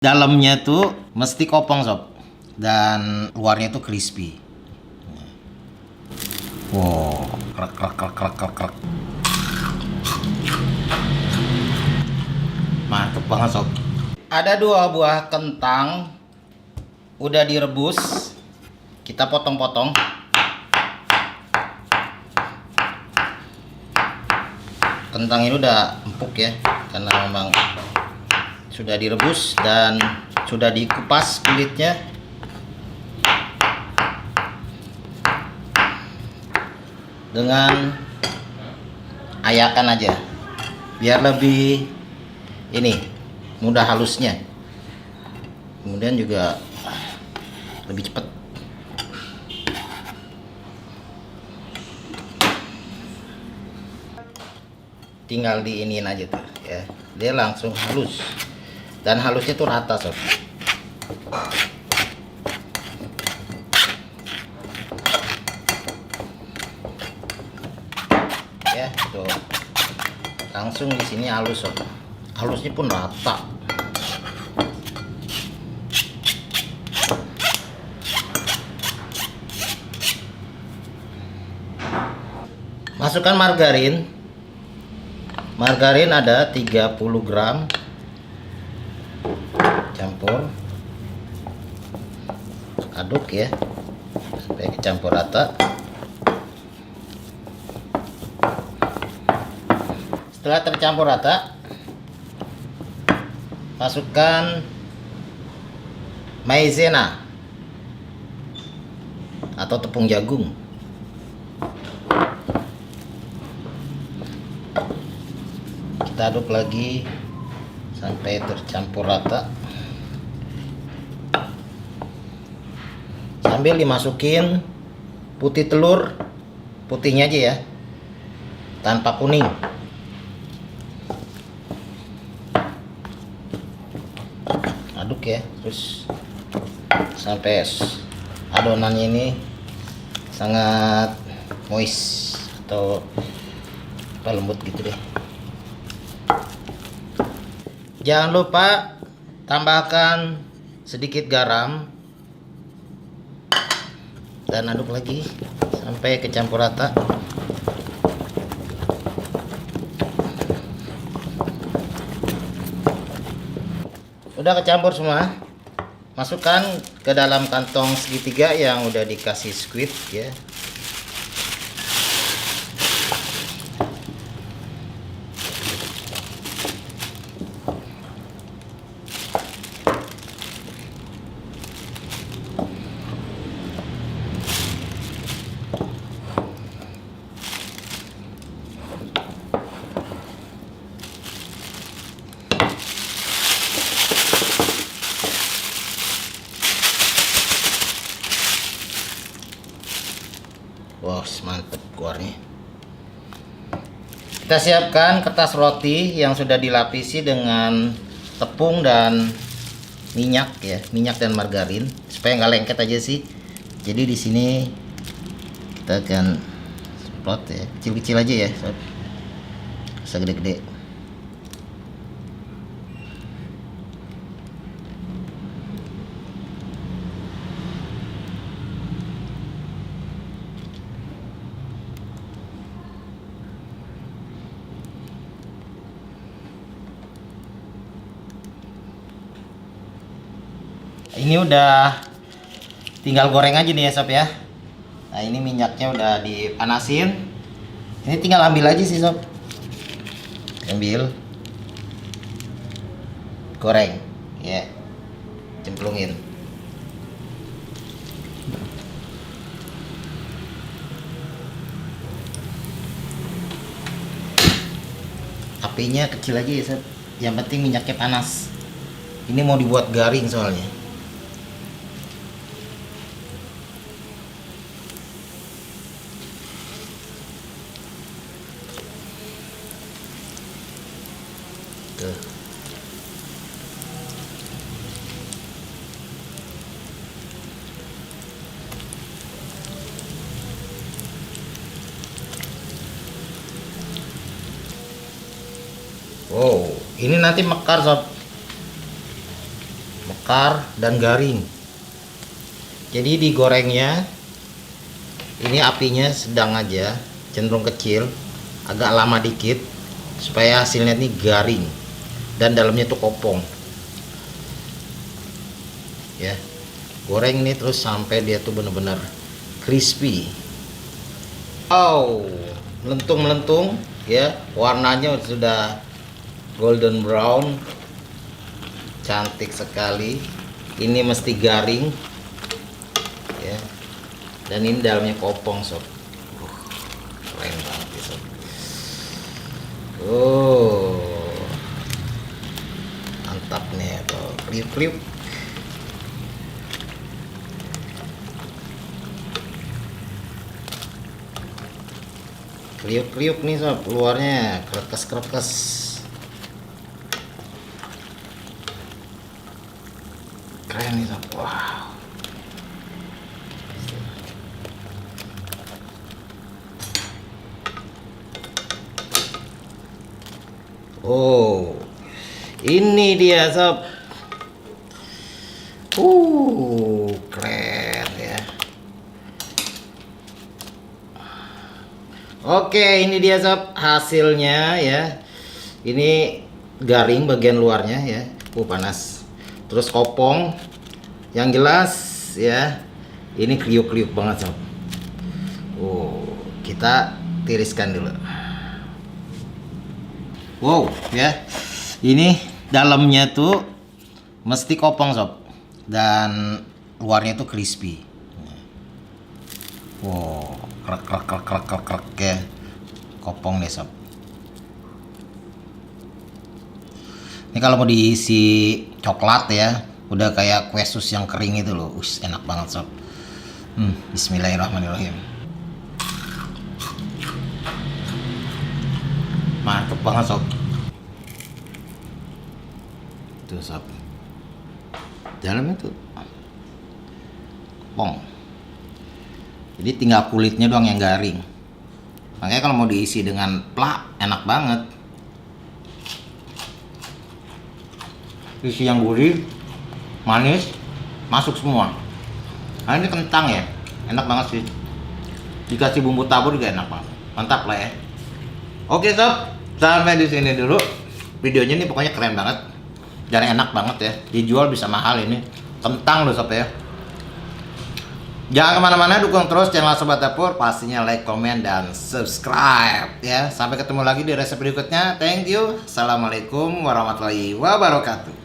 Dalamnya tuh mesti kopong sob, dan luarnya tuh crispy. Wow, krek krek krek krek krek krek. Mantep banget sob. Ada 2 buah kentang, udah direbus. Kita potong-potong. Kentang ini udah empuk ya, karena memang sudah direbus dan sudah dikupas kulitnya. Dengan ayakan aja biar lebih ini mudah halusnya, kemudian juga lebih cepat. Tinggal diinin aja tuh ya, dia langsung halus, dan halusnya tuh rata sob. Ya tuh, langsung di sini halus sob, halusnya pun rata. Masukkan margarin. Margarin ada 30 gram. Campur, aduk ya sampai kecampur rata. Setelah tercampur rata, masukkan maizena atau tepung jagung. Kita aduk lagi sampai tercampur rata, sambil dimasukin putih telur, putihnya aja ya, tanpa kuning. Aduk ya terus sampai adonannya ini sangat moist atau apa, lembut gitu deh. Jangan lupa tambahkan sedikit garam dan aduk lagi sampai kecampur rata. Udah kecampur semua, masukkan ke dalam kantong segitiga yang udah dikasih squid ya. Wow, mantep kuahnya. Kita siapkan kertas roti yang sudah dilapisi dengan tepung dan minyak ya, minyak dan margarin supaya nggak lengket aja sih. Jadi di sini kita akan semprot ya, kecil-kecil aja ya, usah gede-gede. Ini udah tinggal goreng aja nih ya sob ya. Nah ini minyaknya udah dipanasin, ini tinggal ambil aja sih sob, ambil, goreng ya, cemplungin. Apinya kecil aja ya sob, yang penting minyaknya panas. Ini mau dibuat garing soalnya. Tuh. Wow, ini nanti mekar sob. mekar dan garing. Jadi digorengnya ini apinya sedang aja, cenderung kecil, agak lama dikit supaya hasilnya ini garing dan dalamnya tuh kopong. Ya, goreng ini terus sampai dia tuh bener-bener crispy. Oh, melentung ya, warnanya sudah golden brown, cantik sekali. Ini mesti garing ya, dan ini dalamnya kopong sob. Keren banget ya, sob. Mantap nih tuh, kriuk-kriuk. Kriuk-kriuk nih sob, luarnya krekes-krekes. Keren nih sob, wow. Oh, ini dia sob. Keren ya. Oke, ini dia sob hasilnya ya. Ini garing bagian luarnya ya. Panas. Terus kopong. Yang jelas ya. Ini kriuk-kriuk banget sob. Kita tiriskan dulu. Wow ya. Ini dalamnya tuh mesti kopong sob. Dan luarnya tuh crispy. Wow, krek ya. Kopong nih sob. Ini kalau mau diisi coklat ya, udah kayak kue sus yang kering itu loh. Enak banget sob. Bismillahirrahmanirrahim. Mantep banget sob. Tuh sob, dalamnya tuh kopong. Jadi tinggal kulitnya doang yang garing. Makanya kalau mau diisi dengan plak, enak banget. Isi yang gurih, manis, masuk semua. Nah ini kentang ya, enak banget sih. Dikasih bumbu tabur juga enak banget. Mantap lah ya. Oke sob, sampai di sini dulu. Videonya ini pokoknya keren banget. Dan enak banget ya. Dijual bisa mahal ini. Kentang loh sob ya. Jangan kemana-mana, dukung terus channel Sobat Dapur. Pastinya like, komen, dan subscribe ya. Sampai ketemu lagi di resep berikutnya. Thank you. Assalamualaikum warahmatullahi wabarakatuh.